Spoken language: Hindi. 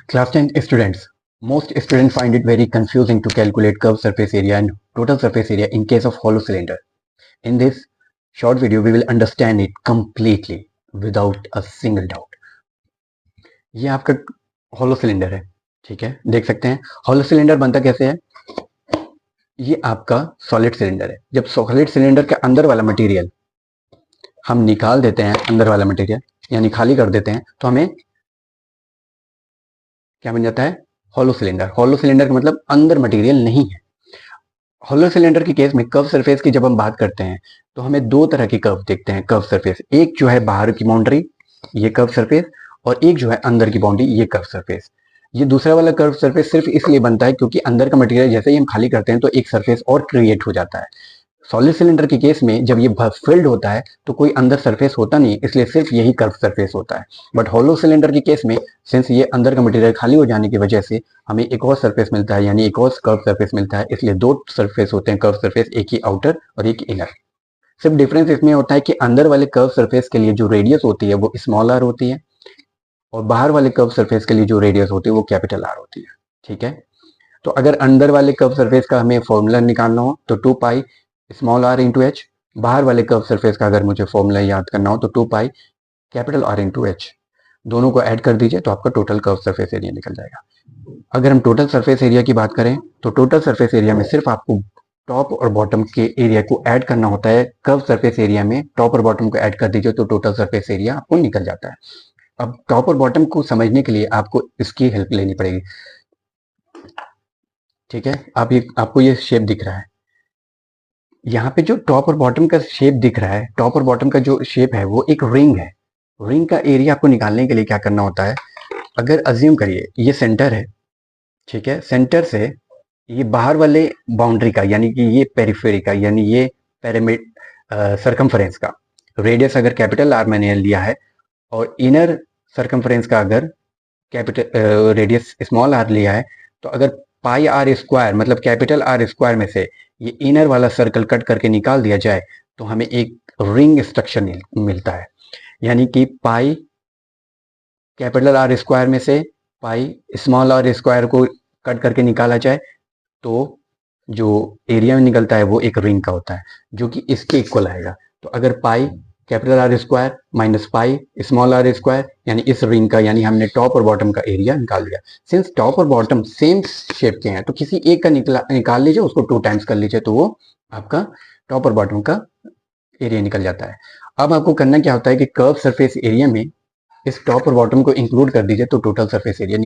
Class 10 students. Most students find it very confusing to calculate curved surface area and total surface area in case of hollow cylinder. In this short video, we will understand it completely without a single doubt. ये आपका hollow cylinder है, ठीक है, देख सकते हैं। hollow cylinder बनता कैसे है? ये आपका solid cylinder है। जब solid cylinder के अंदर वाला मटेरियल हम निकाल देते हैं, अंदर वाला मटेरियल यानी खाली कर देते हैं, तो हमें क्या बन जाता है? Hollow cylinder. हॉलो सिलेंडर का मतलब अंदर मटेरियल नहीं है। हॉलो सिलेंडर के केस में कर्व सरफेस की जब हम बात करते हैं तो हमें दो तरह की कर्व देखते हैं। कर्व सरफेस, एक जो है बाहर की बाउंड्री, ये कर्व सरफेस, और एक जो है अंदर की बाउंड्री, ये कर्व सरफेस। ये दूसरा वाला कर्व सरफेस सिर्फ इसलिए बनता है क्योंकि अंदर का मटेरियल जैसे ही हम खाली करते हैं तो एक सरफेस और क्रिएट हो जाता है। सॉलिड सिलेंडर के केस में जब ये फिल्ड होता है तो कोई अंदर सरफेस होता नहीं, इसलिए सिर्फ यही कर्व सरफेस होता है। बट होलो सिलेंडर के केस में सिंस ये अंदर का मटेरियल खाली हो जाने की वजह से हमें एक और सरफेस मिलता है, यानी एक और कर्व सरफेस मिलता है। इसलिए दो सरफेस होते हैं कर्व सरफेस, एक ही आउटर और एक इनर। सिर्फ डिफरेंस इसमें होता है कि अंदर वाले कर्व सरफेस के लिए जो रेडियस होती है वो स्मॉल आर होती है, और बाहर वाले कर्व सरफेस के लिए जो रेडियस होती है वो कैपिटल आर होती है। ठीक है, तो अगर अंदर वाले कर्व सरफेस का हमें फॉर्मूला निकालना हो तो 2 pi small R into H, बाहर वाले कर्व सरफेस का अगर मुझे फॉर्मूला याद करना हो तो 2 पाई कैपिटल आर इंटू एच। दोनों को ऐड कर दीजिए तो आपका टोटल कर्व सरफेस एरिया निकल जाएगा। अगर हम टोटल सरफेस एरिया की बात करें तो टोटल सरफेस एरिया में सिर्फ आपको टॉप और बॉटम के एरिया को ऐड करना होता है। कर्व सरफेस एरिया में टॉप और बॉटम को ऐड कर दीजिए तो टोटल सरफेस एरिया आपको निकल जाता है। अब टॉप और बॉटम को समझने के लिए आपको इसकी हेल्प लेनी पड़ेगी। ठीक है, आपको ये शेप दिख रहा है, यहाँ पे जो टॉप और बॉटम का शेप दिख रहा है, टॉप और बॉटम का जो शेप है वो एक रिंग है। रिंग का एरिया आपको निकालने के लिए क्या करना होता है? अगर अज्यूम करिए ये सेंटर है, ठीक है, सेंटर से ये बाहर वाले बाउंड्री का यानी कि ये पेरिफेरी का यानी ये पैरामिड सरकमफ्रेंस का रेडियस अगर कैपिटल आर मैंने लिया है और इनर सरकमफ्रेंस का अगर कैपिटल रेडियस स्मॉल आर लिया है, तो अगर पाई आर स्क्वायर मतलब कैपिटल आर स्क्वायर में से ये इनर वाला सर्कल कट करके निकाल दिया जाए तो हमें एक रिंग स्ट्रक्चर मिलता है। यानी कि पाई कैपिटल आर स्क्वायर में से पाई स्मॉल आर स्क्वायर को कट करके निकाला जाए तो जो एरिया में निकलता है वो एक रिंग का होता है जो कि इसके इक्वल आएगा। तो अगर pi capital R square minus pi small R square यानी इस रिंग का, यानी हमने टॉप और बॉटम का एरिया निकाल दिया। सिंस टॉप और बॉटम सेम शेप के हैं तो किसी एक का निकाल लीजिए, उसको 2 टाइम्स कर लीजिए तो वो आपका टॉप और बॉटम का एरिया निकल जाता है। अब आपको करना क्या होता है कि कर्व सरफेस एरिया में इस टॉप और बॉटम को इंक्लूड कर दीजिए तो टोटल सरफेस एरिया